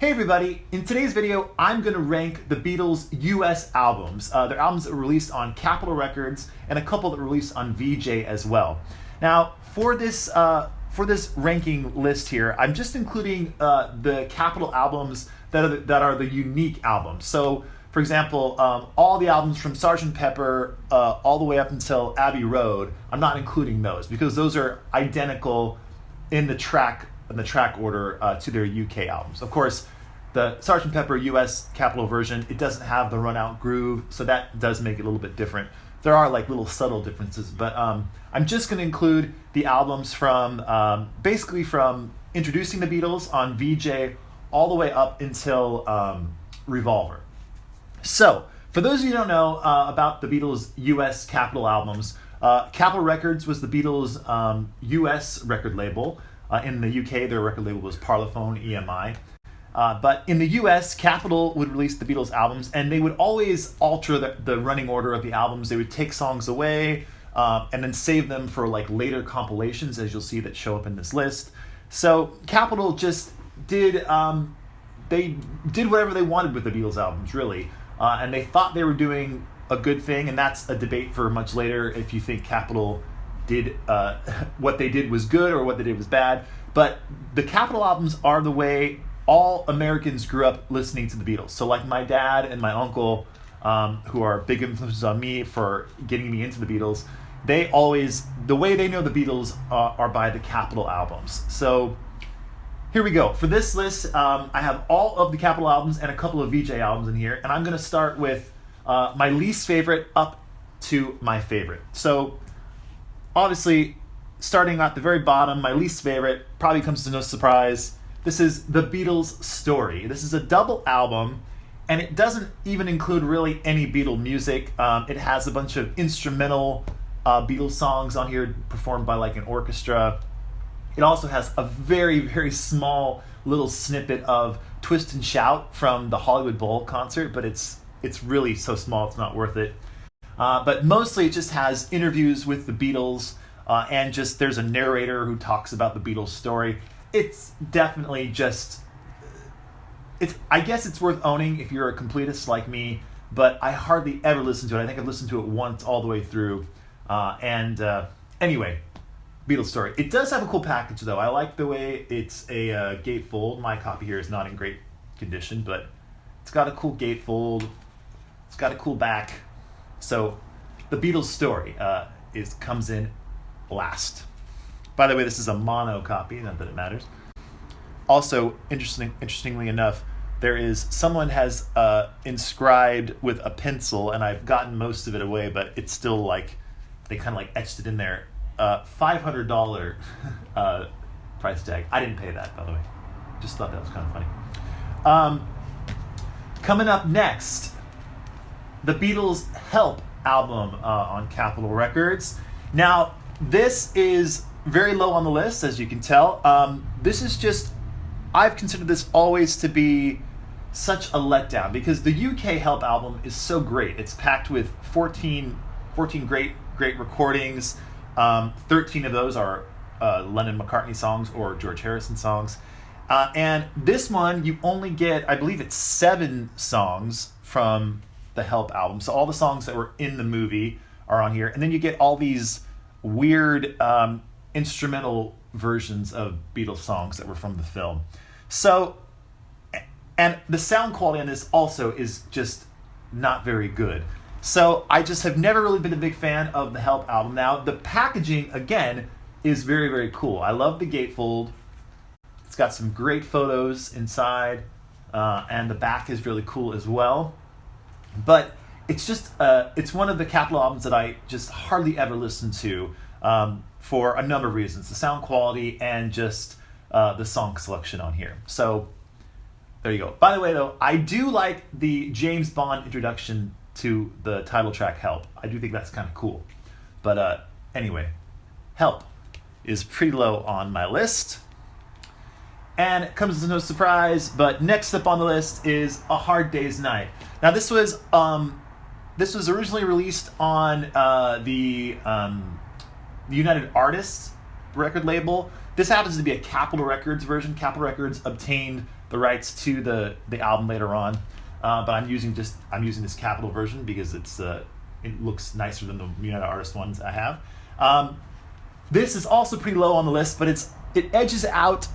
Hey everybody, in today's video I'm going to rank the Beatles' US albums. Their albums that were released on Capitol Records and a couple that were released on VJ as well. Now for this ranking list here, I'm just including the Capitol albums that are the unique albums. So for example, all the albums from Sgt. Pepper all the way up until Abbey Road, I'm not including those because those are identical in the track order to their UK albums. Of course, the Sgt. Pepper US Capitol version, it doesn't have the run-out groove, so that does make it a little bit different. There are like little subtle differences, but I'm just going to include the albums from basically from introducing the Beatles on VJ all the way up until Revolver. So, for those of you who don't know about the Beatles' US Capitol albums, Capitol Records was the Beatles' US record label. In the UK, their record label was Parlophone EMI. But in the US, Capitol would release the Beatles albums, and they would always alter the running order of the albums. They would take songs away and then save them for like later compilations, as you'll see that show up in this list. So Capitol just did they did whatever they wanted with the Beatles albums, really, and they thought they were doing a good thing, and that's a debate for much later if you think Capitol did what they did was good or what they did was bad. But the Capitol albums are the way all Americans grew up listening to the Beatles. So like my dad and my uncle, who are big influences on me for getting me into the Beatles, they always, the way they know the Beatles are by the Capitol albums. So here we go. For this list, I have all of the Capitol albums and a couple of VJ albums in here, and I'm going to start with my least favorite up to my favorite. So obviously, starting at the very bottom, my least favorite probably comes to no surprise. This is The Beatles' Story. This is a double album, and it doesn't even include really any Beatle music. It has a bunch of instrumental Beatles songs on here performed by like an orchestra. It also has a very, very small little snippet of Twist and Shout from the Hollywood Bowl concert, but it's really so small it's not worth it. But mostly it just has interviews with the Beatles, and just there's a narrator who talks about the Beatles' story. It's definitely just, I guess it's worth owning if you're a completist like me, but I hardly ever listen to it. I think I've listened to it once all the way through. Anyway, Beatles' Story. It does have a cool package though. I like the way it's a gatefold. My copy here is not in great condition, but it's got a cool gatefold. It's got a cool back. So, The Beatles' Story comes in last. By the way, this is a mono copy, not that it matters. Also, interestingly enough, someone has inscribed with a pencil, and I've gotten most of it away, but it's still like, they kind of like etched it in there, $500 price tag. I didn't pay that, by the way. Just thought that was kind of funny. Coming up next, the Beatles' Help album on Capitol Records. Now, this is very low on the list, as you can tell. This is just, I've considered this always to be such a letdown because the UK Help album is so great. It's packed with 14 great recordings. 13 of those are Lennon-McCartney songs or George Harrison songs. And this one, you only get, I believe it's 7 songs from the Help album. So all the songs that were in the movie are on here. And then you get all these weird instrumental versions of Beatles songs that were from the film. So, and the sound quality on this also is just not very good. So I just have never really been a big fan of the Help album. Now, the packaging, again, is very, very cool. I love the gatefold. It's got some great photos inside, and the back is really cool as well. But it's just, it's one of the Capitol albums that I just hardly ever listen to for a number of reasons. The sound quality and just the song selection on here. So, there you go. By the way, though, I do like the James Bond introduction to the title track, Help. I do think that's kind of cool. But anyway, Help is pretty low on my list. And it comes as no surprise, but next up on the list is A Hard Day's Night. Now this was originally released on the United Artists record label. This happens to be a Capitol Records version. Capitol Records obtained the rights to the album later on, but I'm using this Capitol version because it looks nicer than the United Artists ones I have. This is also pretty low on the list, but it edges out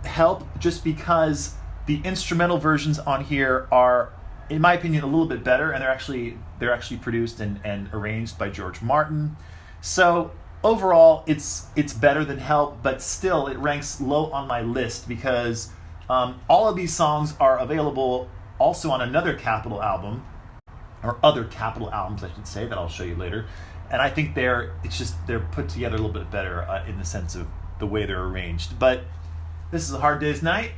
Help just because the instrumental versions on here are, in my opinion, a little bit better, and they're actually produced and arranged by George Martin. So overall, it's better than Help, but still it ranks low on my list because all of these songs are available also on another Capitol album, or other Capitol albums, I should say, that I'll show you later. And I think they're put together a little bit better in the sense of the way they're arranged. But this is A Hard Day's Night.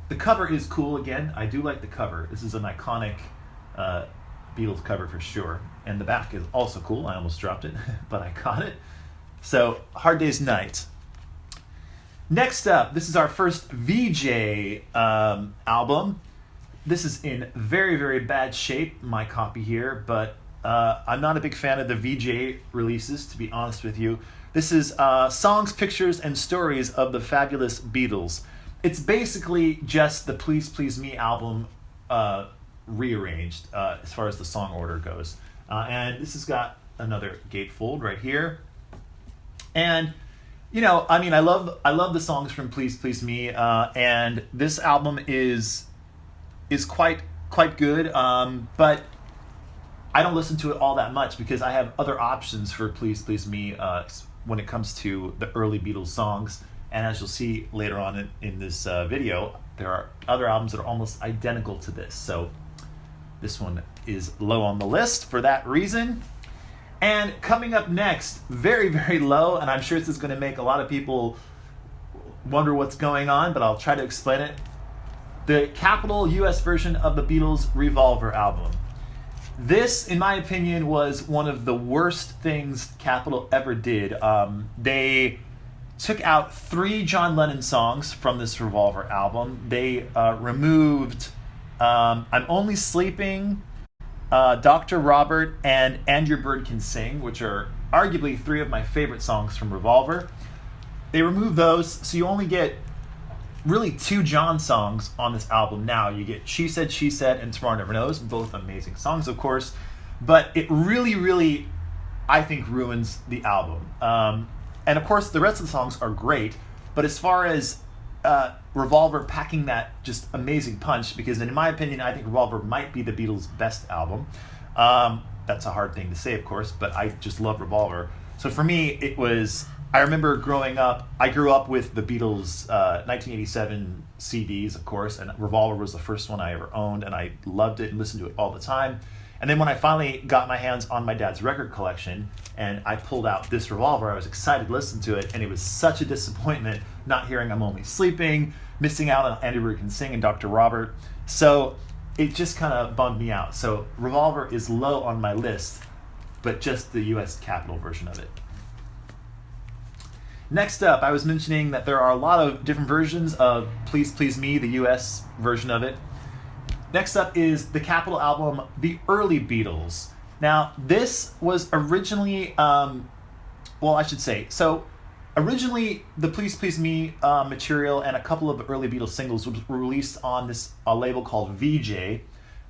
The cover is cool again. I do like the cover. This is an iconic Beatles cover for sure. And the back is also cool. I almost dropped it, but I caught it. So, Hard Day's Night. Next up, this is our first VJ album. This is in very, very bad shape, my copy here, but I'm not a big fan of the VJ releases, to be honest with you. This is Songs, Pictures, and Stories of the Fabulous Beatles. It's basically just the Please Please Me album rearranged as far as the song order goes. And this has got another gatefold right here. And, you know, I mean, I love the songs from Please Please Me, and this album is quite good, but I don't listen to it all that much because I have other options for Please Please Me when it comes to the early Beatles songs. And as you'll see later on in this video, there are other albums that are almost identical to this. So this one is low on the list for that reason. And coming up next, very, very low, and I'm sure this is going to make a lot of people wonder what's going on, but I'll try to explain it. The Capitol US version of the Beatles' Revolver album. This, in my opinion, was one of the worst things Capitol ever did. They took out 3 John Lennon songs from this Revolver album. They removed I'm Only Sleeping, Dr. Robert, and Your Bird Can Sing, which are arguably 3 of my favorite songs from Revolver. They removed those, so you only get really 2 John songs on this album now. You get She Said, and Tomorrow Never Knows, both amazing songs, of course, but it really, really, I think, ruins the album. And of course, the rest of the songs are great, but as far as Revolver packing that just amazing punch, because in my opinion, I think Revolver might be the Beatles' best album. That's a hard thing to say, of course, but I just love Revolver. So for me, it was... I remember growing up, I grew up with the Beatles' 1987 CDs, of course, and Revolver was the first one I ever owned, and I loved it and listened to it all the time. And then when I finally got my hands on my dad's record collection, and I pulled out this Revolver, I was excited to listen to it, and it was such a disappointment not hearing I'm Only Sleeping, missing out on Andy Bird Can Sing and Dr. Robert. So it just kind of bummed me out. So Revolver is low on my list, but just the US Capitol version of it. Next up, I was mentioning that there are a lot of different versions of Please Please Me, the US version of it. Next up is the Capitol album, The Early Beatles. Now, this was originally, originally the Please Please Me material and a couple of early Beatles singles were released on this label called VJ,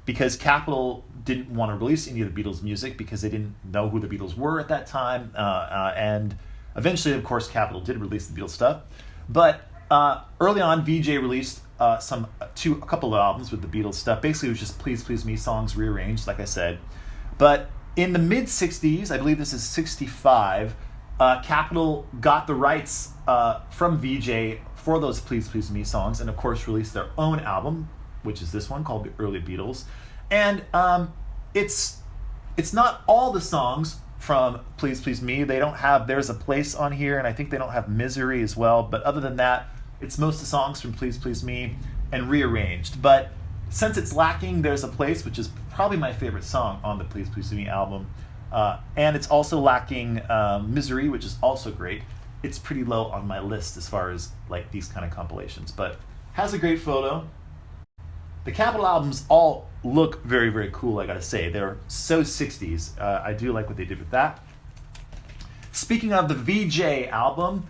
because Capitol didn't want to release any of the Beatles music because they didn't know who the Beatles were at that time, and eventually, of course, Capitol did release the Beatles stuff, but early on, VJ released a couple of albums with the Beatles stuff. Basically, it was just Please Please Me songs rearranged, like I said. But in the mid-'60s, I believe this is 65, Capitol got the rights from VJ for those Please Please Me songs, and of course released their own album, which is this one, called The Early Beatles. And it's not all the songs from Please Please Me. They don't have There's a Place on here, and I think they don't have Misery as well, but other than that, it's most of the songs from Please Please Me and rearranged. But since it's lacking There's a Place, which is probably my favorite song on the Please Please Me album, and it's also lacking Misery, which is also great, it's pretty low on my list as far as like these kind of compilations, but has a great photo. The Capitol albums all look very, very cool, I gotta say. They're so 60s. I do like what they did with that. Speaking of the VJ album,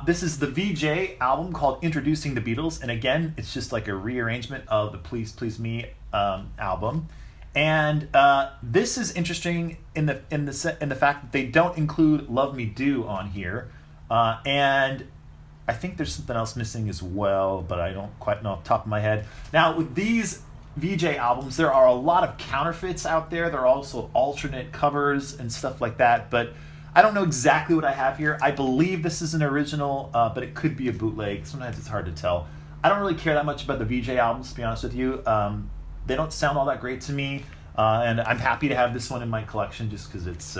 This is the VJ album called Introducing the Beatles, and again, it's just like a rearrangement of the Please Please Me album. And this is interesting in the fact that they don't include Love Me Do on here, and I think there's something else missing as well, but I don't quite know off the top of my head. Now, with these VJ albums, there are a lot of counterfeits out there. There are also alternate covers and stuff like that, but I don't know exactly what I have here. I believe this is an original, but it could be a bootleg. Sometimes it's hard to tell. I don't really care that much about the VJ albums, to be honest with you. They don't sound all that great to me, and I'm happy to have this one in my collection just because it's,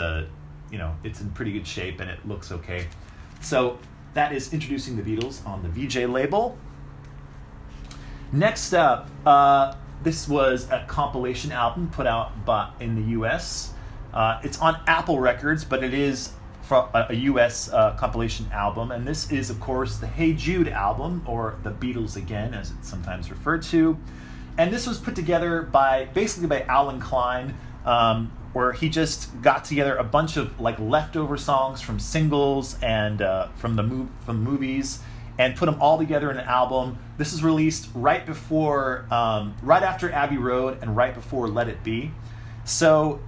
it's in pretty good shape and it looks okay. So that is Introducing the Beatles on the VJ label. Next up, this was a compilation album put out in the US. It's on Apple Records, but it is from a US compilation album. And this is, of course, the Hey Jude album, or the Beatles again, as it's sometimes referred to. And this was put together basically by Alan Klein, where he just got together a bunch of like leftover songs from singles and from movies, and put them all together in an album. This is released right after Abbey Road and right before Let It Be. So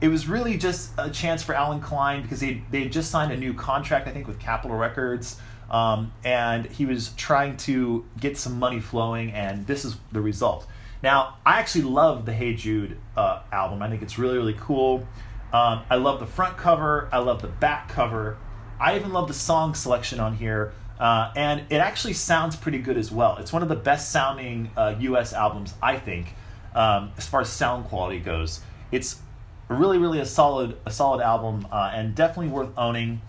it was really just a chance for Alan Klein because they had just signed a new contract, I think, with Capitol Records, and he was trying to get some money flowing, and this is the result. Now, I actually love the Hey Jude album. I think it's really, really cool. I love the front cover. I love the back cover. I even love the song selection on here. And it actually sounds pretty good as well. It's one of the best sounding US albums, I think, as far as sound quality goes. It's really, really a solid album, and definitely worth owning.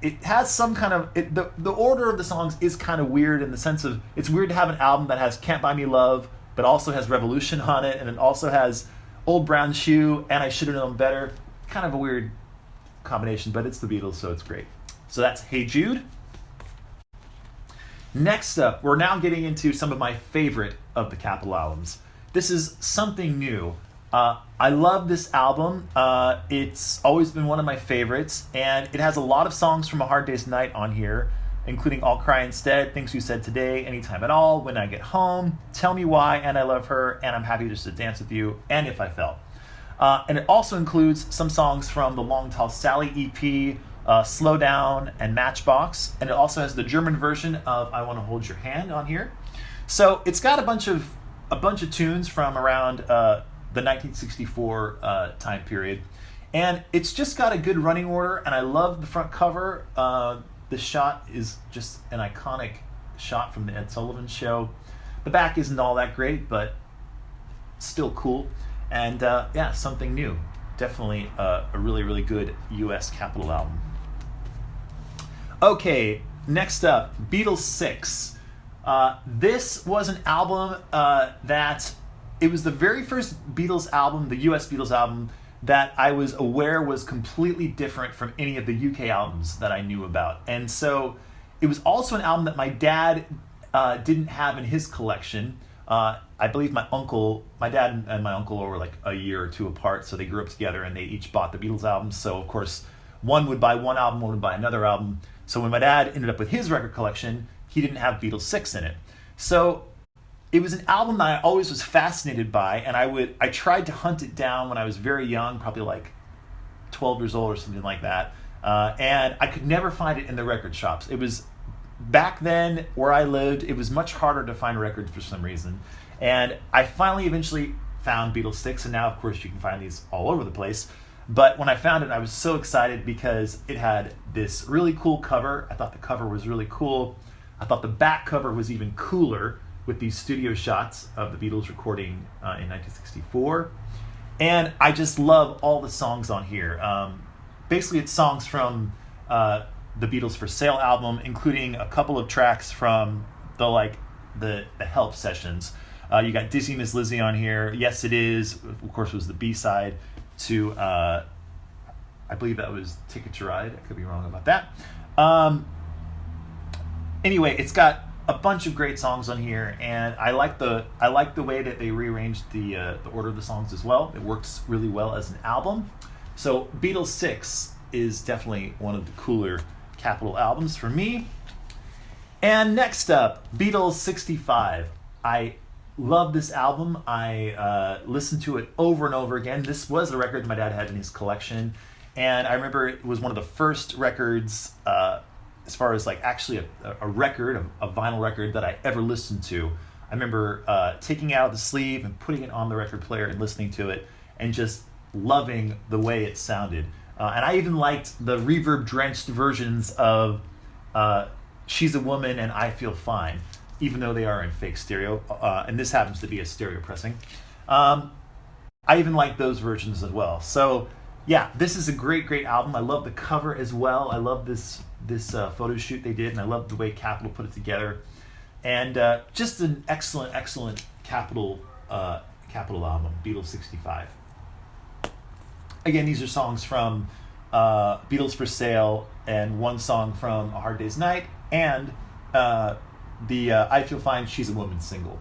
It has some kind of the order of the songs is kind of weird in the sense of it's weird to have an album that has Can't Buy Me Love, but also has Revolution on it, and it also has Old Brown Shoe and I Should Have Known Better. Kind of a weird combination, but it's the Beatles, so it's great. So that's Hey Jude. Next up, we're now getting into some of my favorite of the Capitol albums. This is something new. I love this album. It's always been one of my favorites, and it has a lot of songs from A Hard Day's Night on here, including I'll Cry Instead, Things You Said Today, Anytime at All, When I Get Home, Tell Me Why, and I Love Her, and I'm Happy Just to Dance With You, and If I Fell. And it also includes some songs from the Long Tall Sally EP, Slow Down, and Matchbox, and it also has the German version of I Want to Hold Your Hand on here. So it's got a bunch of tunes from around the 1964 time period, and it's just got a good running order, and I love the front cover. The shot is just an iconic shot from the Ed Sullivan Show. The back isn't all that great, but still cool, and something new. Definitely a really, really good US Capitol album. Okay, next up, Beatles 6. This was an album that it was the very first Beatles album, the US Beatles album, that I was aware was completely different from any of the UK albums that I knew about. And so it was also an album that my dad didn't have in his collection. I believe my dad and my uncle were like a year or two apart, so they grew up together and they each bought the Beatles albums. So of course, one would buy one album, one would buy another album. So when my dad ended up with his record collection, he didn't have Beatles 6 in it. So it was an album that I always was fascinated by, and I tried to hunt it down when I was very young, probably like 12 years old or something like that, and I could never find it in the record shops. It was, back then where I lived, it was much harder to find records for some reason, and I finally eventually found Beatles 6, and now of course you can find these all over the place. But when I found it, I was so excited because it had this really cool cover. I thought the cover was really cool. I thought the back cover was even cooler, with these studio shots of the Beatles recording in 1964. And I just love all the songs on here. Basically, it's songs from the Beatles for Sale album, including a couple of tracks from the Help sessions. You got Dizzy Miss Lizzy on here. Yes, It Is, of course, was the B-side to, I believe that was Ticket to Ride. I could be wrong about that. Anyway, it's got a bunch of great songs on here, and I like the way that they rearranged the order of the songs as well. It works really well as an album. So Beatles 6 is definitely one of the cooler Capitol albums for me. And next up, Beatles 65. I love this album. I listened to it over and over again. This was a record my dad had in his collection, and I remember it was one of the first records, as far as like actually a record, a vinyl record that I ever listened to. I remember taking it out of the sleeve and putting it on the record player and listening to it and just loving the way it sounded. And I even liked the reverb-drenched versions of She's a Woman and I Feel Fine, even though they are in fake stereo, and this happens to be a stereo pressing. I even like those versions as well. So yeah, this is a great, great album. I love the cover as well. I love this photo shoot they did, and I love the way Capitol put it together. And just an excellent, excellent Capitol album, Beatles 65. Again, these are songs from Beatles for Sale, and one song from A Hard Day's Night, and the I Feel Fine, She's a Woman single.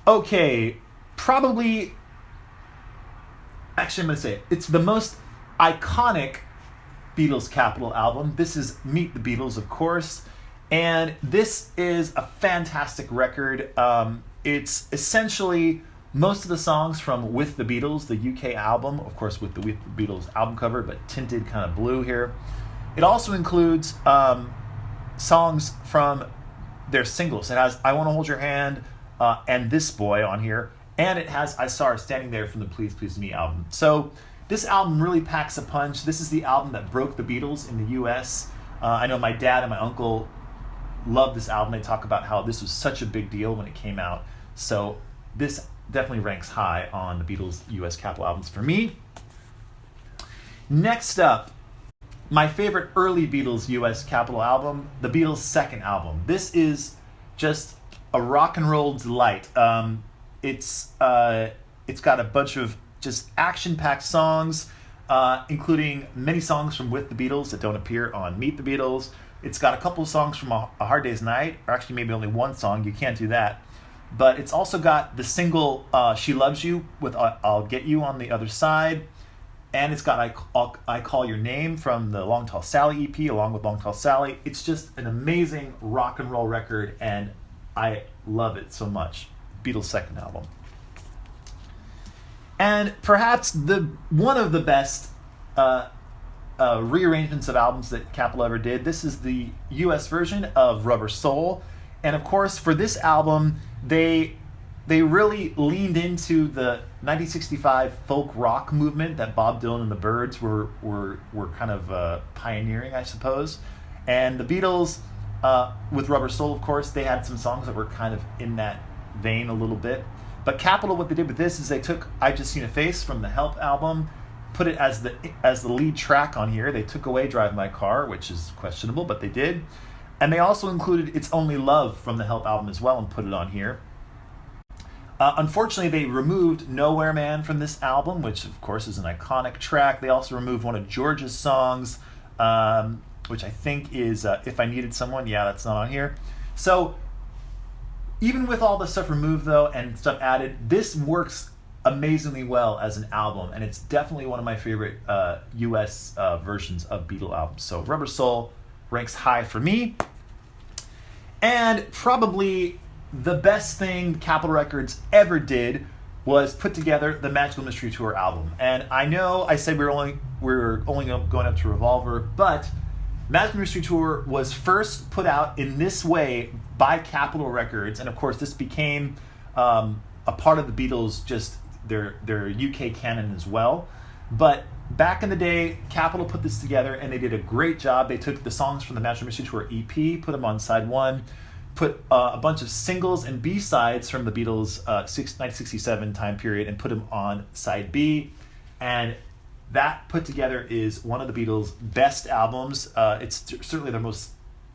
Okay, probably, actually I'm going to say it's the most iconic Beatles Capitol album. This is Meet the Beatles, of course, and this is a fantastic record. It's essentially most of the songs from With the Beatles, the UK album, of course with the Beatles album cover, but tinted kind of blue here. It also includes songs from their singles. It has I Want to Hold Your Hand and This Boy on here, and it has I Saw Her Standing There from the Please Please Me album. So this album really packs a punch. This is the album that broke the Beatles in the US. I know my dad and my uncle love this album. They talk about how this was such a big deal when it came out. So this definitely ranks high on the Beatles US Capitol albums for me. Next up, my favorite early Beatles US Capitol album, the Beatles' second album. This is just a rock and roll delight. It's got a bunch of just action-packed songs, including many songs from With the Beatles that don't appear on Meet the Beatles. It's got a couple of songs from A Hard Day's Night, or actually maybe only one song. You can't do that. But it's also got the single She Loves You with I'll Get You on the other side. And it's got I Call Your Name from the Long Tall Sally EP along with Long Tall Sally. It's just an amazing rock and roll record, and I love it so much. Beatles' second album. And perhaps one of the best rearrangements of albums that Capitol ever did. This is the US version of Rubber Soul. And of course, for this album, they really leaned into the 1965 folk rock movement that Bob Dylan and the Byrds were kind of pioneering, I suppose. And the Beatles, with Rubber Soul, of course, they had some songs that were kind of in that vein a little bit. But Capitol, what they did with this is they took I've Just Seen a Face from the Help album, put it as the lead track on here. They took away Drive My Car, which is questionable, but they did. And they also included It's Only Love from the Help album as well and put it on here. Unfortunately, they removed Nowhere Man from this album, which of course is an iconic track. They also removed one of George's songs, which I think is If I Needed Someone. Yeah, that's not on here. So even with all the stuff removed, though, and stuff added, this works amazingly well as an album, and it's definitely one of my favorite US versions of Beatle albums. So Rubber Soul ranks high for me. And probably the best thing Capitol Records ever did was put together the Magical Mystery Tour album. And I know I said we were only going up to Revolver, but Magical Mystery Tour was first put out in this way by Capitol Records, and of course this became a part of the Beatles, just their UK canon as well. But back in the day, Capitol put this together, and they did a great job. They took the songs from the Magical Mystery Tour EP, put them on side one, put a bunch of singles and B-sides from the Beatles' 1967 time period, and put them on side B. And that put together is one of the Beatles' best albums. It's certainly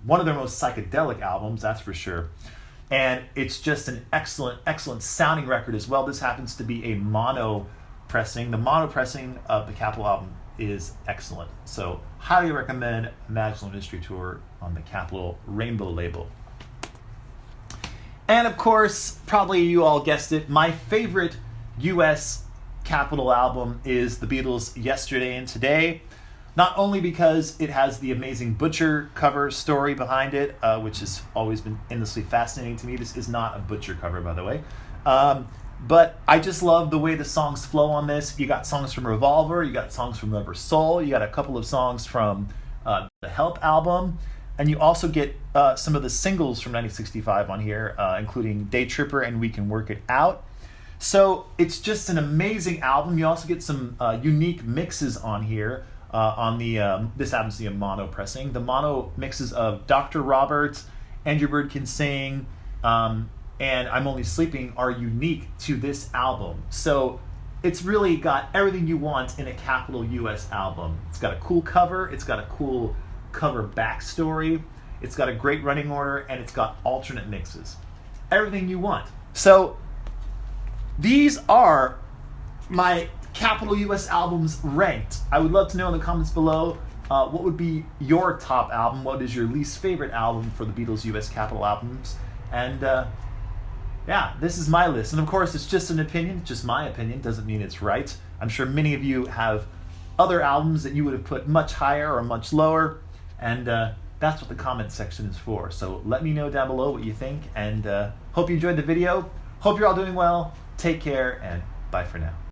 one of their most psychedelic albums, that's for sure. And it's just an excellent, excellent sounding record as well. This happens to be a mono pressing. The mono pressing of the Capitol album is excellent. So highly recommend Magical Mystery Tour on the Capitol Rainbow label. And of course, probably you all guessed it, my favorite US Capitol album is the Beatles' Yesterday and Today. Not only because it has the amazing Butcher cover story behind it, which has always been endlessly fascinating to me. This is not a Butcher cover, by the way. But I just love the way the songs flow on this. You got songs from Revolver, you got songs from Rubber Soul, you got a couple of songs from the Help album, and you also get some of the singles from 1965 on here, including Day Tripper and We Can Work It Out. So it's just an amazing album. You also get some unique mixes on here. On the this happens to be a mono pressing. The mono mixes of Dr. Roberts, Andrew Bird Can Sing, and I'm Only Sleeping are unique to this album. So it's really got everything you want in a capital US album. It's got a cool cover, it's got a cool cover backstory, it's got a great running order, and it's got alternate mixes. Everything you want. So these are my capital US albums ranked. I would love to know in the comments below what would be your top album, what is your least favorite album for the Beatles US capital albums, and yeah, this is my list. And of course, it's just an opinion, just my opinion, doesn't mean it's right. I'm sure many of you have other albums that you would have put much higher or much lower, and that's what the comment section is for. So let me know down below what you think, and hope you enjoyed the video. Hope you're all doing well. Take care, and bye for now.